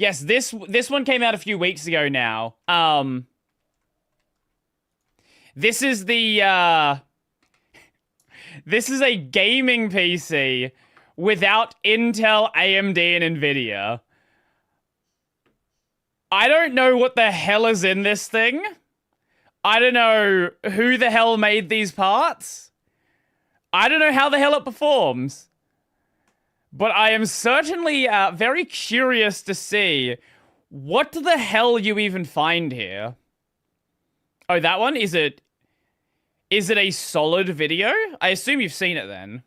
Yes, this one came out a few weeks ago now. This is the this is a gaming PC without Intel, AMD, and Nvidia. I don't know what the hell is in this thing. I don't know who the hell made these parts. I don't know how the hell it performs. But I am certainly very curious to see what the hell you even find here. Oh, that one? Is it a solid video? I assume you've seen it then.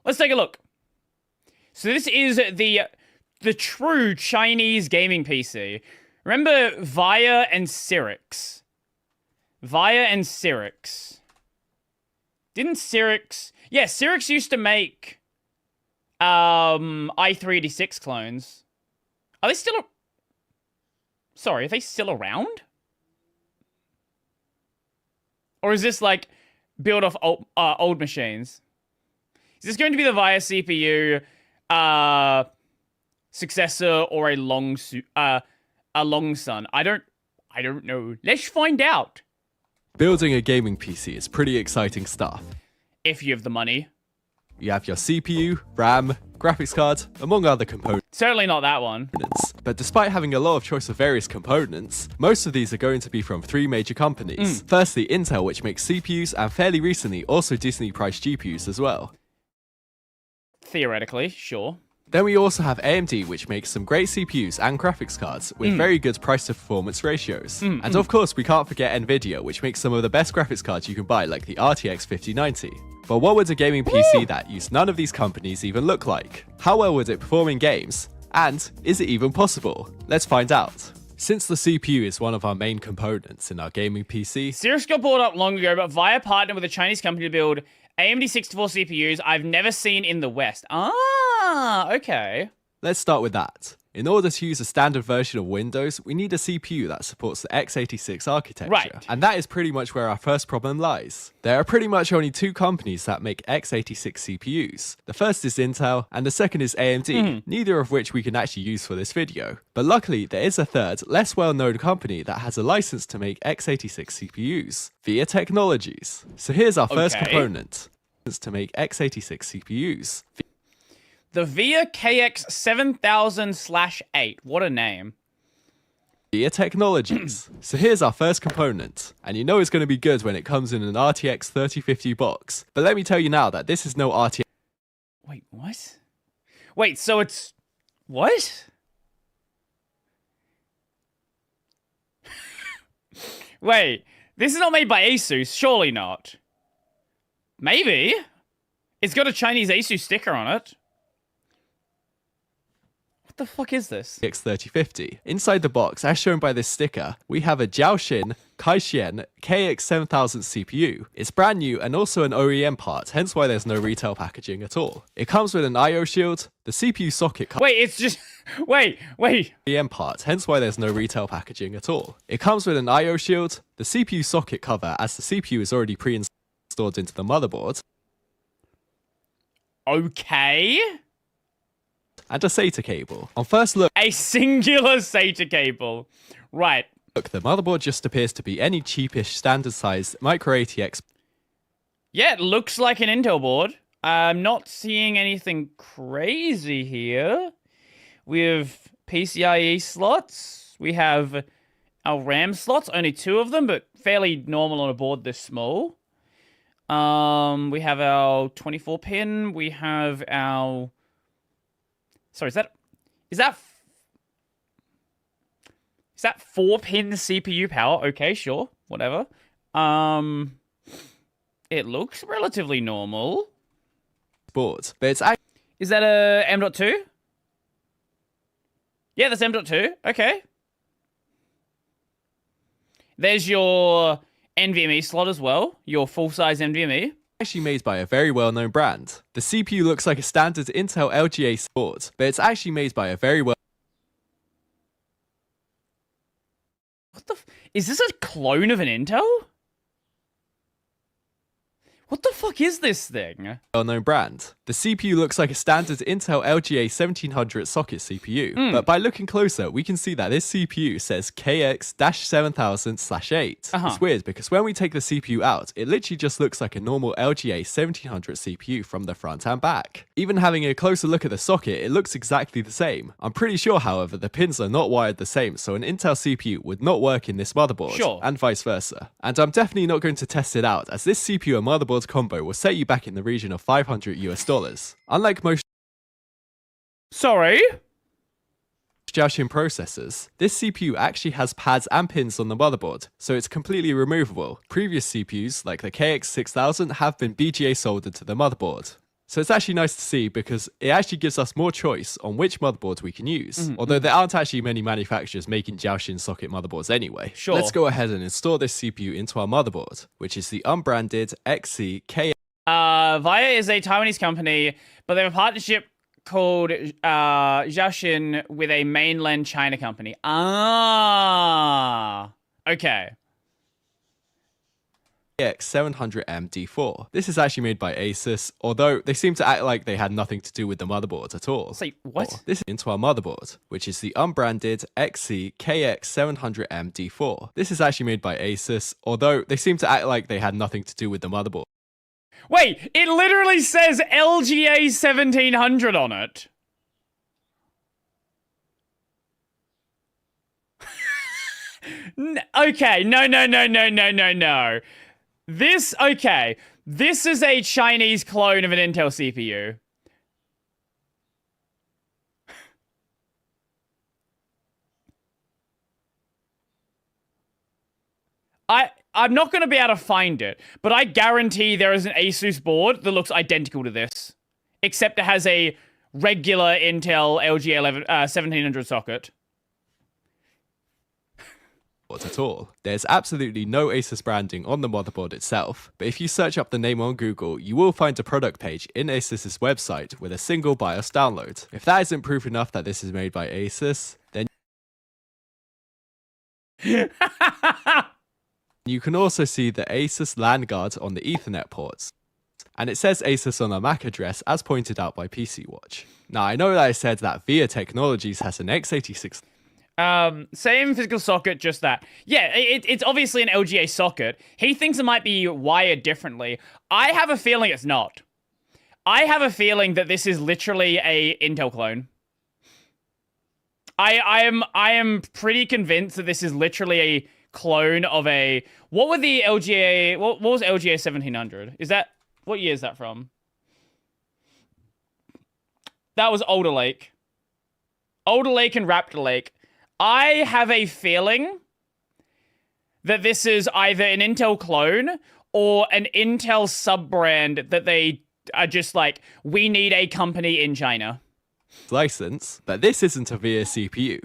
Let's take a look. So this is the true Chinese gaming PC. Remember Via and Cyrix? Via and Cyrix. Didn't Cyrix... Yeah, Cyrix used to make i386 clones. Are they still... Sorry, are they still around? Or is this like built off old machines? Is this going to be the Via CPU successor or a long son? I don't know. Let's find out. Building a gaming PC is pretty exciting stuff. If you have the money. You have your CPU, RAM, graphics card, among other components. Certainly not that one. But despite having a lot of choice of various components, most of these are going to be from 3 major companies. Firstly, Intel, which makes CPUs, and fairly recently also decently priced GPUs as well. Theoretically, sure. Then we also have AMD, which makes some great CPUs and graphics cards with very good price to performance ratios. And of course, we can't forget Nvidia, which makes some of the best graphics cards you can buy, like the RTX 5090. But what would a gaming PC that used none of these companies even look like? How well would it perform in games? And is it even possible? Let's find out. Since the CPU is one of our main components in our gaming PC, Cyrix got bought up long ago, but Via partnered with a Chinese company to build AMD 64 CPUs I've never seen in the West. Ah, okay. Let's start with that. In order to use a standard version of Windows, we need a CPU that supports the x86 architecture. Right. And that is pretty much where our first problem lies. There are pretty much only 2 companies that make x86 CPUs. The first is Intel, and the second is AMD, neither of which we can actually use for this video. But luckily, there is a third, less well-known company that has a license to make x86 CPUs, VIA Technologies. So here's our first component, to make x86 CPUs. The VIA KX7000/8. What a name. VIA Technologies. So here's our first component, and you know it's going to be good when it comes in an RTX 3050 box. But let me tell you now that this is no RTX. Wait, what? Wait, so it's... What? Wait, this is not made by Asus, surely not. Maybe. It's got a Chinese Asus sticker on it. What the fuck is this? X3050. Inside the box, as shown by this sticker, we have a Jiaoshin Kaixin KX7000 CPU. It's brand new and also an OEM part, hence why there's no retail packaging at all. It comes with an I/O shield, the CPU socket. Wait, it's just... Wait. OEM part, hence why there's no retail packaging at all. It comes with an I/O shield, the CPU socket cover, as the CPU is already pre-installed into the motherboard. Okay. And a SATA cable. On first look, a singular SATA cable. Right. Look, the motherboard just appears to be any cheapish standard sized micro ATX. Yeah, it looks like an Intel board. I'm not seeing anything crazy here. We have PCIe slots. We have our RAM slots, only 2 of them, but fairly normal on a board this small. We have our 24 pin. We have our... Sorry, is that 4-pin CPU power? Okay, sure, whatever. It looks relatively normal. Board, but it's Is that a M.2? Yeah, that's M.2. Okay. There's your NVMe slot as well. Your full-size NVMe. Actually made by a very well-known brand. The CPU looks like a standard Intel LGA board, but it's actually made by a very well... What the is this a clone of an Intel? What the fuck is this thing? Well-known brand. The CPU looks like a standard Intel LGA 1700 socket CPU, but by looking closer, we can see that this CPU says KX-7000/8. It's weird because when we take the CPU out, it literally just looks like a normal LGA 1700 CPU from the front and back. Even having a closer look at the socket, it looks exactly the same. I'm pretty sure, however, the pins are not wired the same, so an Intel CPU would not work in this motherboard, and vice versa. And I'm definitely not going to test it out, as this CPU and motherboard combo will set you back in the region of $500 US. Unlike most Jiaxin processors, this CPU actually has pads and pins on the motherboard, so it's completely removable. Previous CPUs, like the KX6000, have been BGA soldered to the motherboard. So it's actually nice to see because it actually gives us more choice on which motherboard we can use. Although there aren't actually many manufacturers making Jiaxin socket motherboards anyway. Let's go ahead and install this CPU into our motherboard, which is the unbranded XCK. VIA is a Taiwanese company, but they have a partnership called Jiaxin with a mainland China company. Okay. KX700M D4. This is actually made by Asus, although they seem to act like they had nothing to do with the motherboard at all. Say, what? This is into our motherboard, which is the unbranded XC-KX700M D4. This is actually made by Asus, although they seem to act like they had nothing to do with the motherboard. Wait, it literally says LGA 1700 on it. Okay, no. This is a Chinese clone of an Intel CPU. I'm not going to be able to find it, but I guarantee there is an Asus board that looks identical to this, except it has a regular Intel LGA 1700 socket. At all. There's absolutely no Asus branding on the motherboard itself, but if you search up the name on Google, you will find a product page in Asus's website with a single BIOS download. If that isn't proof enough that this is made by Asus, then you can also see the Asus LAN guard on the Ethernet ports. And it says Asus on our MAC address as pointed out by PC Watch. Now I know that I said that VIA Technologies has an x86 same physical socket, just that. Yeah, it's obviously an LGA socket. He thinks it might be wired differently. I have a feeling it's not. I have a feeling that this is literally a Intel clone. I am pretty convinced that this is literally a clone of a... What were the LGA... What was LGA 1700? Is that... What year is that from? That was Alder Lake. Alder Lake and Raptor Lake. I have a feeling that this is either an Intel clone or an Intel sub-brand that they are just like, we need a company in China. License, but this isn't a VIA CPU.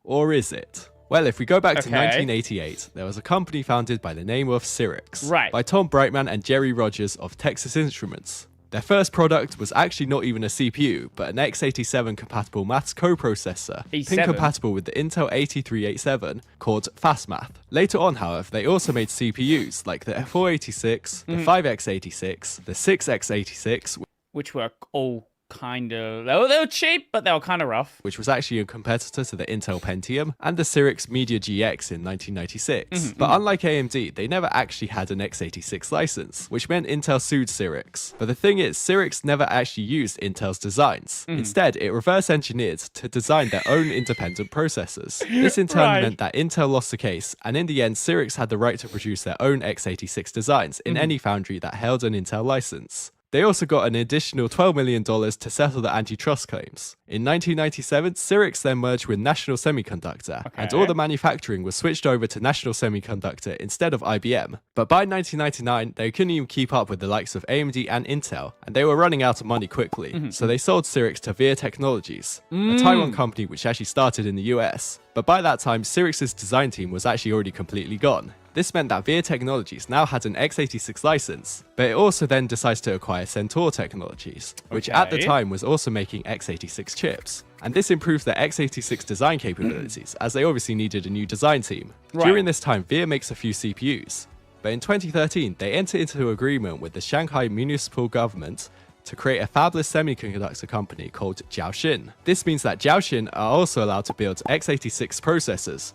Or is it? Well, if we go back to 1988, there was a company founded by the name of Cyrix, by Tom Brightman and Jerry Rogers of Texas Instruments. Their first product was actually not even a CPU, but an x87 compatible maths coprocessor, pin compatible with the Intel 8387, called FastMath. Later on, however, they also made CPUs like the 486, the 5x86, the 6x86, which were all kind of... They were cheap, but they were kind of rough. Which was actually a competitor to the Intel Pentium, and the Cyrix Media GX in 1996. But unlike AMD, they never actually had an x86 license, which meant Intel sued Cyrix. But the thing is, Cyrix never actually used Intel's designs. Instead, it reverse engineered to design their own independent processors. This in turn meant that Intel lost the case, and in the end, Cyrix had the right to produce their own x86 designs in any foundry that held an Intel license. They also got an additional $12 million to settle the antitrust claims. In 1997, Cyrix then merged with National Semiconductor, and all the manufacturing was switched over to National Semiconductor instead of IBM. But by 1999, they couldn't even keep up with the likes of AMD and Intel, and they were running out of money quickly, so they sold Cyrix to VIA Technologies, a Taiwan company which actually started in the US. But by that time, Cyrix's design team was actually already completely gone. This meant that VIA Technologies now had an x86 license, but it also then decides to acquire Centaur Technologies, which at the time was also making x86 chips. And this improves their x86 design capabilities, as they obviously needed a new design team. During this time, VIA makes a few CPUs. But in 2013, they entered into an agreement with the Shanghai municipal government to create a fabless semiconductor company called Jiaoshin. This means that Jiaoshin are also allowed to build x86 processors,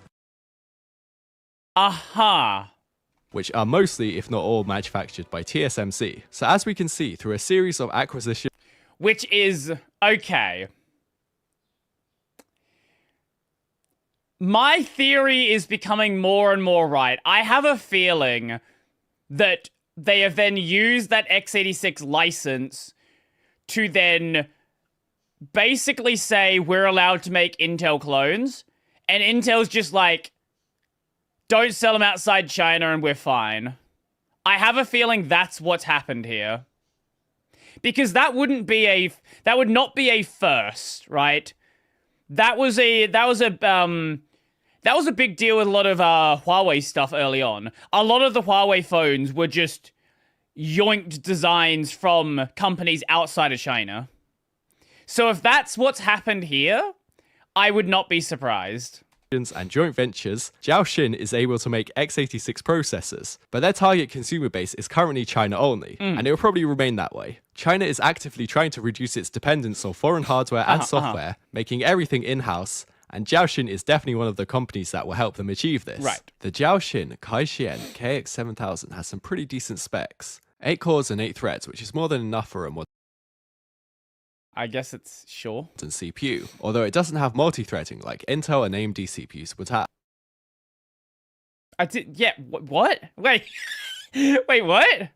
which are mostly, if not all, manufactured by TSMC. So as we can see, through a series of acquisitions, which is okay. My theory is becoming more and more right. I have a feeling that they have then used that x86 license to then basically say we're allowed to make Intel clones, and Intel's just like, don't sell them outside China and we're fine. I have a feeling that's what's happened here. Because that would not be a first, right? That was a big deal with a lot of Huawei stuff early on. A lot of the Huawei phones were just yoinked designs from companies outside of China. So if that's what's happened here, I would not be surprised. And joint ventures, Jiaoshin is able to make x86 processors, but their target consumer base is currently China only, and it will probably remain that way. China is actively trying to reduce its dependence on foreign hardware and software, making everything in-house, and Jiaoshin is definitely one of the companies that will help them achieve this. Right. The Jiaoshin Kaixian KX7000 has some pretty decent specs. 8 cores and 8 threads, which is more than enough for a modern I guess it's sure. CPU, although it doesn't have multi-threading like Intel and AMD CPUs would have. What? Wait. Wait, what?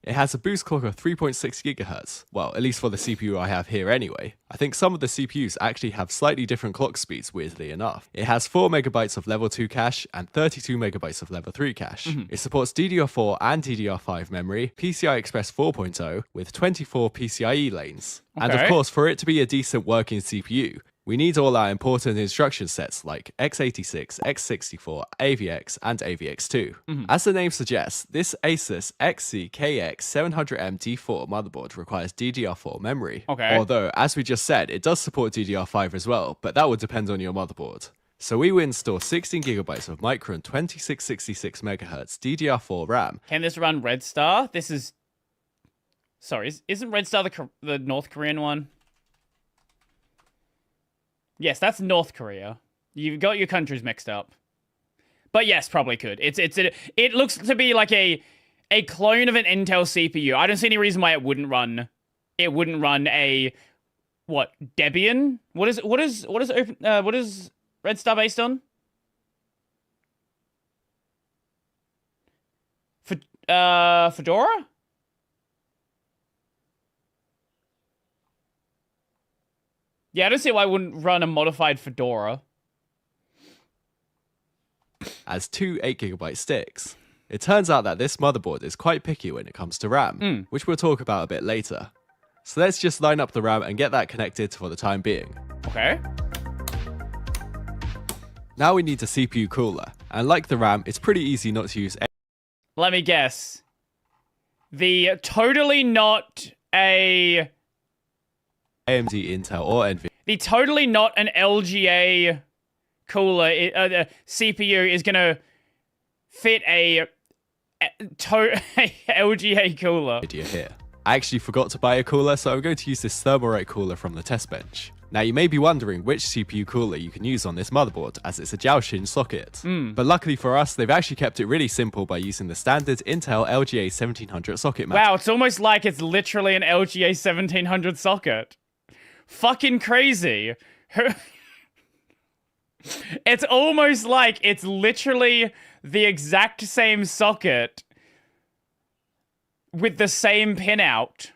It has a boost clock of 3.6 GHz. Well, at least for the CPU I have here anyway. I think some of the CPUs actually have slightly different clock speeds, weirdly enough. It has 4 MB of level 2 cache and 32 MB of level 3 cache. It supports DDR4 and DDR5 memory, PCI Express 4.0 with 24 PCIe lanes. Okay. And of course, for it to be a decent working CPU, we need all our important instruction sets like x86, x64, AVX, and AVX2. As the name suggests, this Asus XC-KX700M D4 motherboard requires DDR4 memory. Okay. Although, as we just said, it does support DDR5 as well, but that would depend on your motherboard. So we will install 16GB of Micron 2666 MHz DDR4 RAM. Can this run Red Star? This is... Sorry, isn't Red Star the North Korean one? Yes, that's North Korea. You've got your countries mixed up. But yes, probably could. It looks to be like a clone of an Intel CPU. I don't see any reason why it wouldn't run a what, Debian? What is Red Star based on? Fedora? Yeah, I don't see why I wouldn't run a modified Fedora. As 2 8GB sticks. It turns out that this motherboard is quite picky when it comes to RAM, which we'll talk about a bit later. So let's just line up the RAM and get that connected for the time being. Okay. Now we need a CPU cooler, and like the RAM, it's pretty easy not to use. Let me guess. The totally not a... AMD, Intel, or Nvidia. The totally not an LGA cooler CPU is going to fit a LGA cooler. Here. I actually forgot to buy a cooler, so I'm going to use this Thermalright cooler from the test bench. Now you may be wondering which CPU cooler you can use on this motherboard, as it's a Jiaoshin socket. But luckily for us, they've actually kept it really simple by using the standard Intel LGA 1700 socket mount. Wow, it's almost like it's literally an LGA 1700 socket. Fucking crazy. It's almost like it's literally the exact same socket with the same pinout.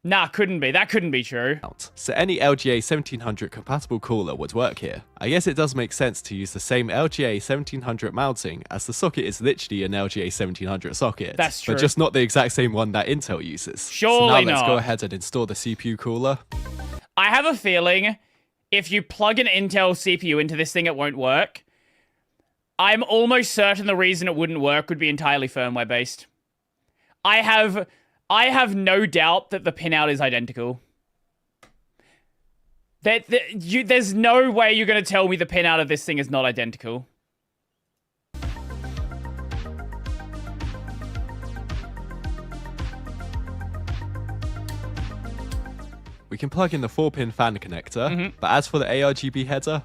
Nah, couldn't be. That couldn't be true. So any LGA 1700 compatible cooler would work here. I guess it does make sense to use the same LGA 1700 mounting, as the socket is literally an LGA 1700 socket. That's true. But just not the exact same one that Intel uses. Surely so now not. let's go ahead and install the CPU cooler. I have a feeling if you plug an Intel CPU into this thing, it won't work. I'm almost certain the reason it wouldn't work would be entirely firmware based. I have no doubt that the pinout is identical. There's no way you're going to tell me the pinout of this thing is not identical. we can plug in the 4-pin fan connector, but as for the ARGB header,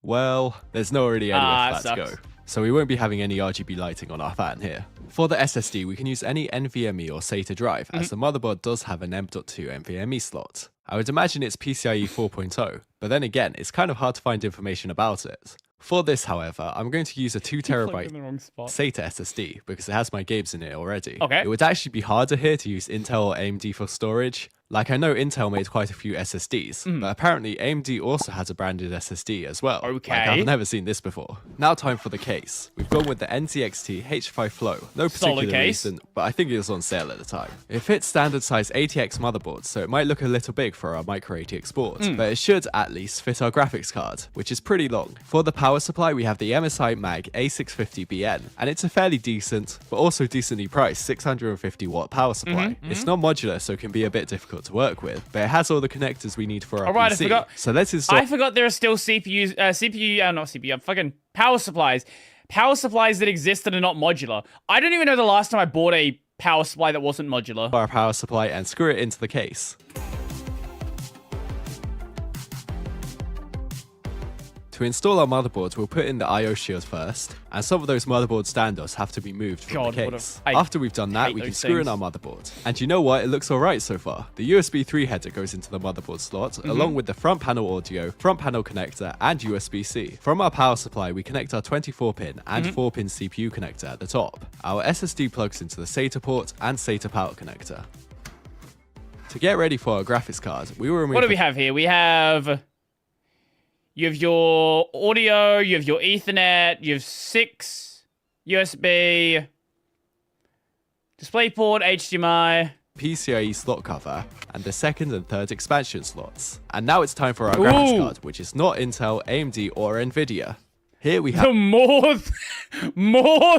well, there's not really anywhere for that to go. So we won't be having any RGB lighting on our fan here. For the SSD, we can use any NVMe or SATA drive, as the motherboard does have an M.2 NVMe slot. I would imagine it's PCIe 4.0, but then again, it's kind of hard to find information about it. For this, however, I'm going to use a 2TB SATA SSD because it has my games in it already. Okay. It would actually be harder here to use Intel or AMD for storage. Like, I know Intel made quite a few SSDs, but apparently AMD also has a branded SSD as well. Okay. Like, I've never seen this before. Now time for the case. We've gone with the NZXT H5 Flow. No particular reason, but I think it was on sale at the time. It fits standard size ATX motherboards, so it might look a little big for our micro ATX board, but it should at least fit our graphics card, which is pretty long. For the power supply, we have the MSI Mag A650BN, and it's a fairly decent, but also decently priced 650 watt power supply. It's not modular, so it can be a bit difficult to work with, but it has all the connectors we need for our PC. I forgot. So let's install. I forgot there are still power supplies. Power supplies that exist and are not modular. I don't even know the last time I bought a power supply that wasn't modular. Our power supply and screw it into the case. To install our motherboards, we'll put in the I/O shield first, and some of those motherboard standoffs have to be moved from the case. After we've done that, we can screw in our motherboard. And you know what? It looks alright so far. The USB 3 header goes into the motherboard slot, along with the front panel audio, front panel connector, and USB-C. From our power supply, we connect our 24-pin and 4-pin CPU connector at the top. Our SSD plugs into the SATA port and SATA power connector. To get ready for our graphics card, we will remove... What do we have here? We have... You have your audio, you have your Ethernet, you have 6 USB, DisplayPort, HDMI, PCIe slot cover, and the second and third expansion slots. And now it's time for our graphics card, which is not Intel, AMD, or Nvidia. Here we have more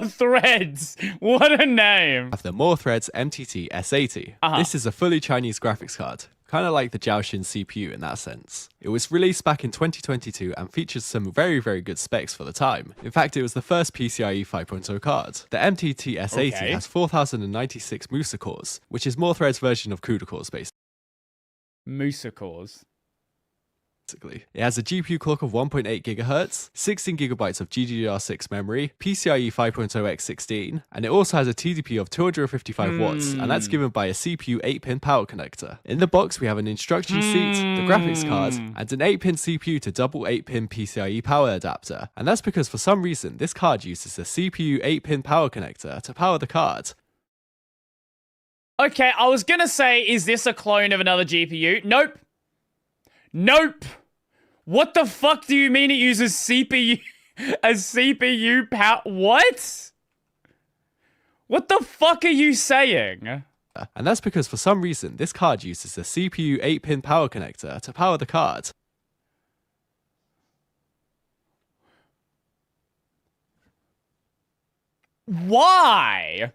threads. What a name! The More Threads MTT S80. This is a fully Chinese graphics card. Kind of like the Jiaoshin CPU in that sense. It was released back in 2022 and features some very, very good specs for the time. In fact, it was the first PCIe 5.0 card. The MTT S80 has 4096 Musa cores, which is More Threads' version of CUDA cores, basically. Musa cores. It has a GPU clock of 1.8 GHz, 16 GB of GDDR6 memory, PCIe 5.0x16, and it also has a TDP of 255 watts, and that's given by a CPU 8-pin power connector. In the box, we have an instruction sheet, the graphics card, and an 8-pin CPU to double 8-pin PCIe power adapter. And that's because for some reason, this card uses a CPU 8-pin power connector to power the card. Okay, I was gonna say, is this a clone of another GPU? Nope. Nope. What the fuck do you mean it uses CPU? A CPU power? What? What the fuck are you saying? And that's because for some reason, this card uses a CPU 8-pin power connector to power the card. Why?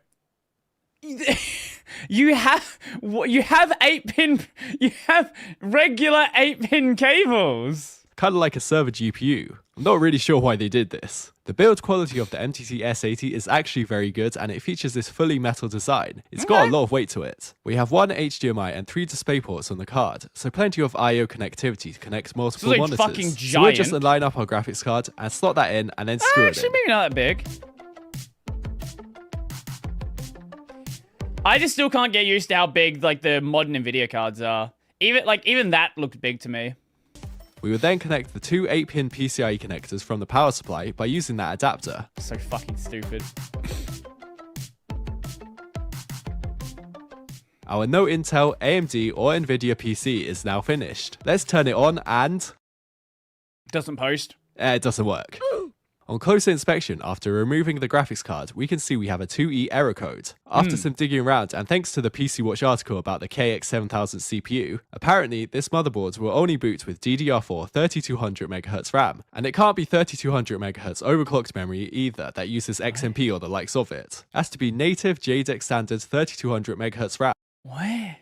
You have 8-pin, you have regular 8-pin cables. Kind of like a server GPU. I'm not really sure why they did this. The build quality of the MTT S80 is actually very good, and it features this fully metal design. It's got a lot of weight to it. We have 1 HDMI and 3 display ports on the card, so plenty of I/O connectivity to connect multiple monitors. Fucking giant. So we'll just line up our graphics card and slot that in, and then screw it in. Actually, maybe not that big. I just still can't get used to how big like the modern Nvidia cards are. Even that looked big to me. We would then connect the 2 8-pin PCIe connectors from the power supply by using that adapter. So fucking stupid. Our no Intel, AMD, or Nvidia PC is now finished. Let's turn it on and... Doesn't post. It doesn't work. On closer inspection, after removing the graphics card, we can see we have a 2E error code. After some digging around, and thanks to the PC Watch article about the KX7000 CPU, apparently this motherboard will only boot with DDR4 3200MHz RAM, and it can't be 3200MHz overclocked memory either that uses XMP or the likes of it. It has to be native JEDEC standard 3200MHz RAM. What?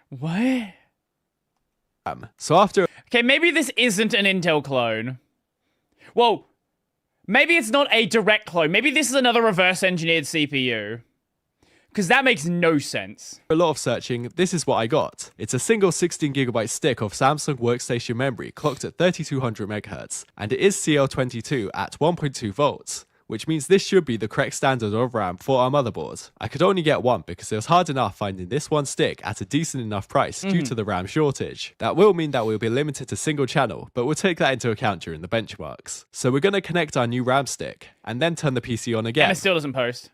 What? So after... Okay, maybe this isn't an Intel clone. Well, maybe it's not a direct clone. Maybe this is another reverse engineered CPU. Because that makes no sense. A lot of searching, this is what I got. It's a single 16GB stick of Samsung workstation memory clocked at 3200 MHz, and it is CL22 at 1.2 volts, which means this should be the correct standard of RAM for our motherboard. I could only get one because it was hard enough finding this one stick at a decent enough price due to the RAM shortage. That will mean that we'll be limited to single channel, but we'll take that into account during the benchmarks. So we're going to connect our new RAM stick, and then turn the PC on again. And it still doesn't post.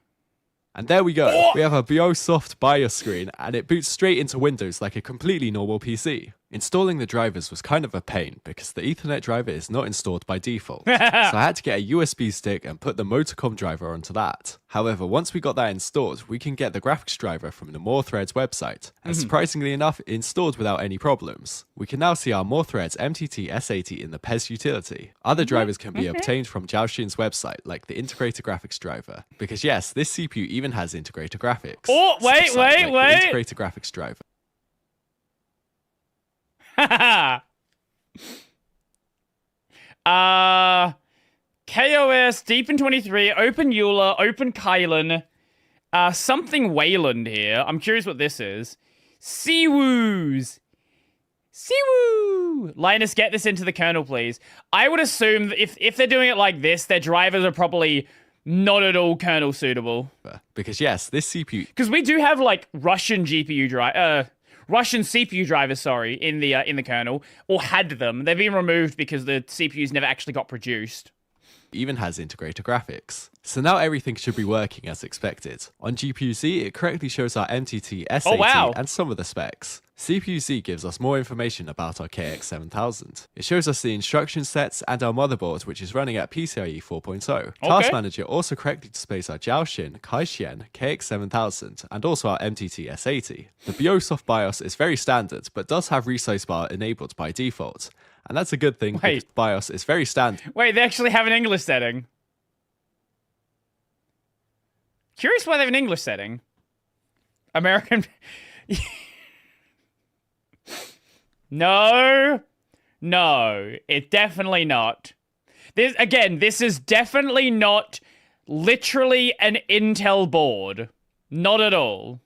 And there we go. We have a BioSoft BIOS screen, and it boots straight into Windows like a completely normal PC. Installing the drivers was kind of a pain because the Ethernet driver is not installed by default. So I had to get a USB stick and put the Motorcom driver onto that. However, once we got that installed, we can get the graphics driver from the More Threads website. And surprisingly enough, it installed without any problems. We can now see our More Threads MTT S80 in the PES utility. Other drivers can be obtained from Jiaoxin's website, like the integrated graphics driver. Because yes, this CPU even has integrated graphics. Oh, wait. The integrated graphics driver. KOS, Deepin 23, Open Euler, Open Kylan, something Wayland here. I'm curious what this is. Seawoos. Seawoo! Linus, get this into the kernel, please. I would assume that if they're doing it like this, their drivers are probably not at all kernel suitable. Because yes, this CPU... Because we do have, like, Russian CPU drivers, sorry, in the kernel, or had them. They've been removed because the CPUs never actually got produced. Even has integrated graphics. So now everything should be working as expected. On GPU-C, it correctly shows our MTT S80 and some of the specs. CPU-C gives us more information about our KX7000. It shows us the instruction sets and our motherboard, which is running at PCIe 4.0. Task Manager also correctly displays our Jiaoxin, Kaixin, KX7000, and also our MTT S80. The BioSoft BIOS is very standard, but does have resize bar enabled by default. And that's a good thing, because BIOS is very standard. Wait, they actually have an English setting. Curious why they have an English setting. American... No, it's definitely not. This is definitely not literally an Intel board. Not at all.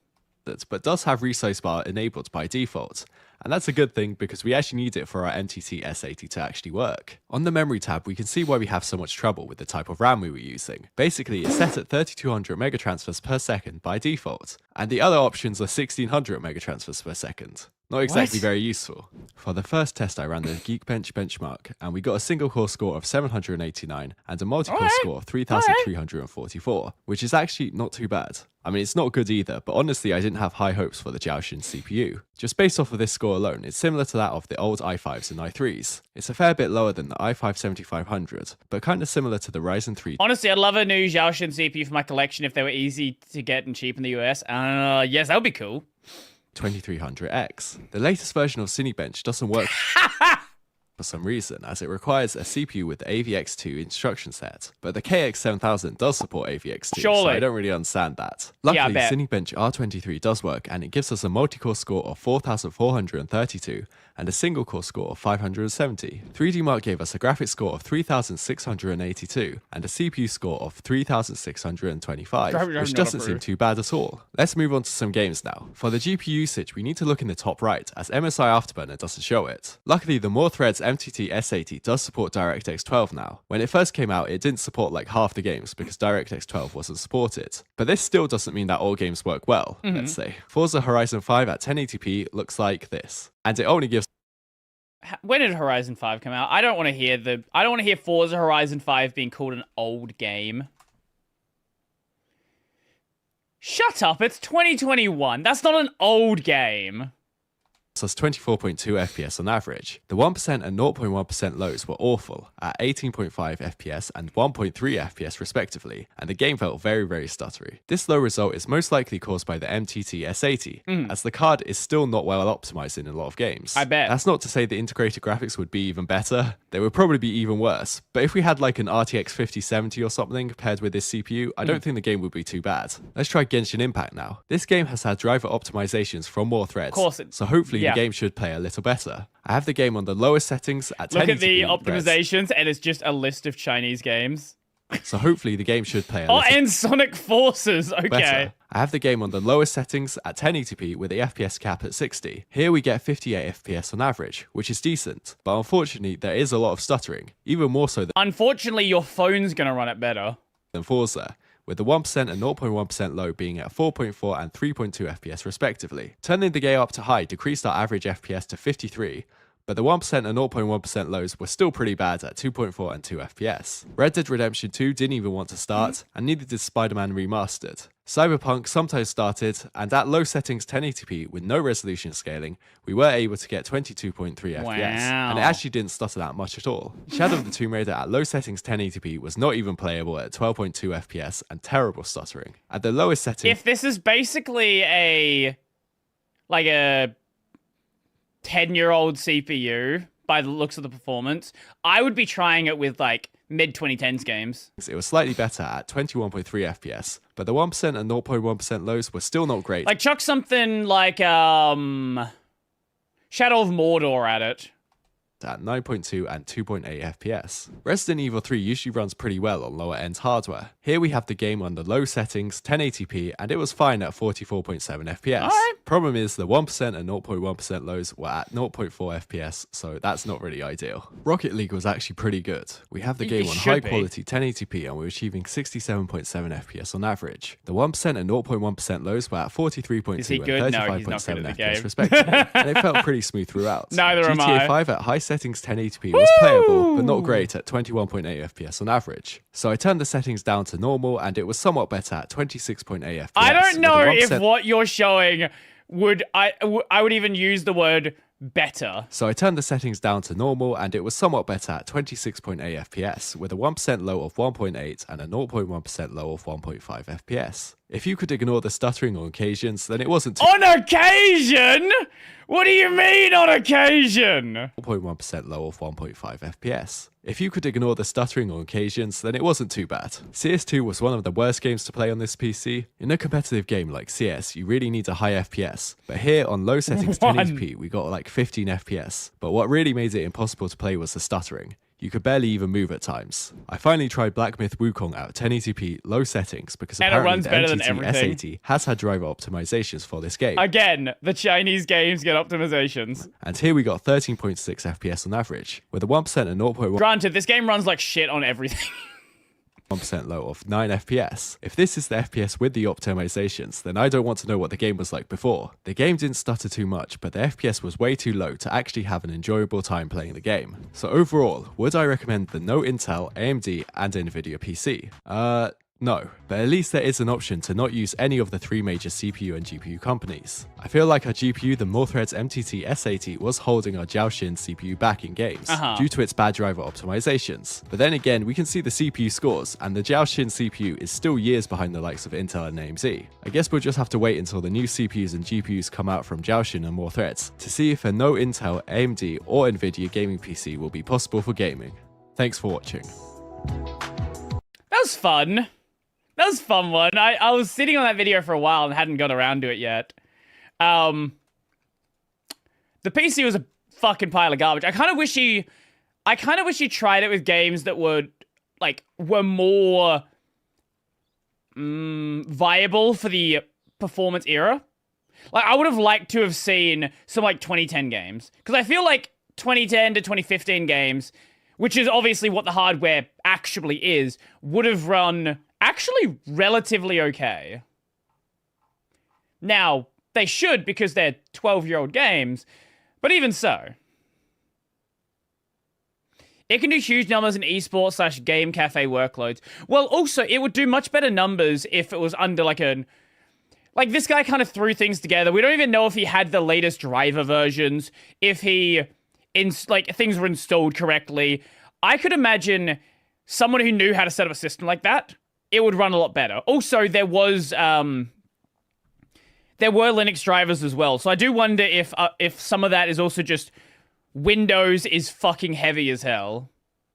But does have resize bar enabled by default. And that's a good thing because we actually need it for our MTT S80 to actually work. On the memory tab, we can see why we have so much trouble with the type of RAM we were using. Basically, it's set at 3200 megatransfers per second by default, and the other options are 1600 megatransfers per second. Not exactly very useful. For the first test, I ran the Geekbench benchmark, and we got a single core score of 789 and a multi-core score of 3344, which is actually not too bad. I mean, it's not good either, but honestly, I didn't have high hopes for the Jiaoxin CPU. Just based off of this score alone, it's similar to that of the old i5s and i3s. It's a fair bit lower than the i5-7500, but kind of similar to the Ryzen 3. Honestly, I'd love a new Jiaoxin CPU for my collection if they were easy to get and cheap in the US. Yes, that would be cool. 2300X. The latest version of Cinebench doesn't work for some reason, as it requires a CPU with the AVX2 instruction set, but the KX7000 does support AVX2, so I don't really understand that. Luckily, Cinebench R23 does work, and it gives us a multi-core score of 4432 and a single-core score of 570. 3D Mark gave us a graphics score of 3682 and a CPU score of 3625, which doesn't seem too bad at all. Let's move on to some games now. For the GPU usage, we need to look in the top right, as MSI Afterburner doesn't show it. Luckily, the More Threads MTT S80 does support DirectX 12 now. When it first came out, it didn't support like half the games because DirectX 12 wasn't supported. But this still doesn't mean that all games work well, let's say. Forza Horizon 5 at 1080p looks like this. And it only gives... When did Horizon 5 come out? I don't want to hear Forza Horizon 5 being called an old game. Shut up, it's 2021. That's not an old game. Plus 24.2 FPS on average. The 1% and 0.1% lows were awful, at 18.5 FPS and 1.3 FPS respectively, and the game felt very, very stuttery. This low result is most likely caused by the MTT S80, as the card is still not well optimized in a lot of games. I bet. That's not to say the integrated graphics would be even better, they would probably be even worse, but if we had like an RTX 5070 or something paired with this CPU, I don't think the game would be too bad. Let's try Genshin Impact now. This game has had driver optimizations from More Threads, so hopefully the game should play a little better. I have the game on the lowest settings at 1080p. Look at the optimizations, and it's just a list of Chinese games. So hopefully the game should play a little and Sonic Forces, okay. better. I have the game on the lowest settings at 1080p with the FPS cap at 60. Here we get 58 FPS on average, which is decent, but unfortunately there is a lot of stuttering, even more so Unfortunately, your phone's gonna run it better than Forza, with the 1% and 0.1% low being at 4.4 and 3.2 FPS respectively. Turning the game up to high decreased our average FPS to 53, but the 1% and 0.1% lows were still pretty bad at 2.4 and 2 FPS. Red Dead Redemption 2 didn't even want to start, and neither did Spider-Man Remastered. Cyberpunk sometimes started, and at low settings 1080p with no resolution scaling, we were able to get 22.3 FPS, and it actually didn't stutter that much at all. Shadow of the Tomb Raider at low settings 1080p was not even playable at 12.2 FPS and terrible stuttering. At the lowest setting... If this is basically a 10-year-old CPU, by the looks of the performance, I would be trying it with, like, mid-2010s games. It was slightly better at 21.3 FPS, but the 1% and 0.1% lows were still not great. Like, chuck something like, Shadow of Mordor at it. At 9.2 and 2.8 FPS. Resident Evil 3 usually runs pretty well on lower end hardware. Here we have the game on the low settings, 1080p, and it was fine at 44.7 FPS. Alright. Problem is the 1% and 0.1% lows were at 0.4 FPS, so that's not really ideal. Rocket League was actually pretty good. We have the game on high quality 1080p and we're achieving 67.7 FPS on average. The 1% and 0.1% lows were at 43.2 and 35.7 FPS respectively, and it felt pretty smooth throughout. Neither am I. GTA 5 at high settings 1080p was playable, but not great at 21.8 FPS on average. So I turned the settings down to normal, and it was somewhat better at 26.8 FPS. I don't know if what you're showing I would even use the word better. So I turned the settings down to normal, and it was somewhat better at 26.8 FPS, with a 1% low of 1.8 and a 0.1% low of 1.5 FPS. If you could ignore the stuttering on occasions, then it wasn't too... On occasion? What do you mean on occasion? 0.1% low of 1.5 FPS. If you could ignore the stuttering on occasions, then it wasn't too bad. CS2 was one of the worst games to play on this PC. In a competitive game like CS, you really need a high FPS. But here on low settings 1080p, we got like 15 FPS. But what really made it impossible to play was the stuttering. You could barely even move at times. I finally tried Black Myth Wukong at 1080p low settings because apparently the MTT S80 has had driver optimizations for this game. Again, the Chinese games get optimizations. And here we got 13.6 FPS on average, with a 1% and 0.1... Granted, this game runs like shit on everything. 1% low of 9 FPS. If this is the FPS with the optimizations, then I don't want to know what the game was like before. The game didn't stutter too much, but the FPS was way too low to actually have an enjoyable time playing the game. So overall, would I recommend the no Intel, AMD, and Nvidia PC? No, but at least there is an option to not use any of the three major CPU and GPU companies. I feel like our GPU, the Moorthreads MTT S80, was holding our Jiaoshin CPU back in games due to its bad driver optimizations. But then again, we can see the CPU scores, and the Jiaoshin CPU is still years behind the likes of Intel and AMD. I guess we'll just have to wait until the new CPUs and GPUs come out from Jiaoshin and Moorthreads to see if a no Intel, AMD, or Nvidia gaming PC will be possible for gaming. Thanks for watching. That was fun. That was a fun one. I was sitting on that video for a while and hadn't got around to it yet. The PC was a fucking pile of garbage. I kind of wish he tried it with games that were more viable for the performance era. Like, I would have liked to have seen some 2010 games, because I feel like 2010 to 2015 games, which is obviously what the hardware actually is, would have run actually relatively okay. Now, they should, because they're 12-year-old games, but even so. It can do huge numbers in esports / game cafe workloads. Well, also, it would do much better numbers if it was under this guy kind of threw things together. We don't even know if he had the latest driver versions, if things were installed correctly. I could imagine someone who knew how to set up a system like that, it would run a lot better. Also, there were Linux drivers as well, so I do wonder if some of that is also just Windows is fucking heavy as hell.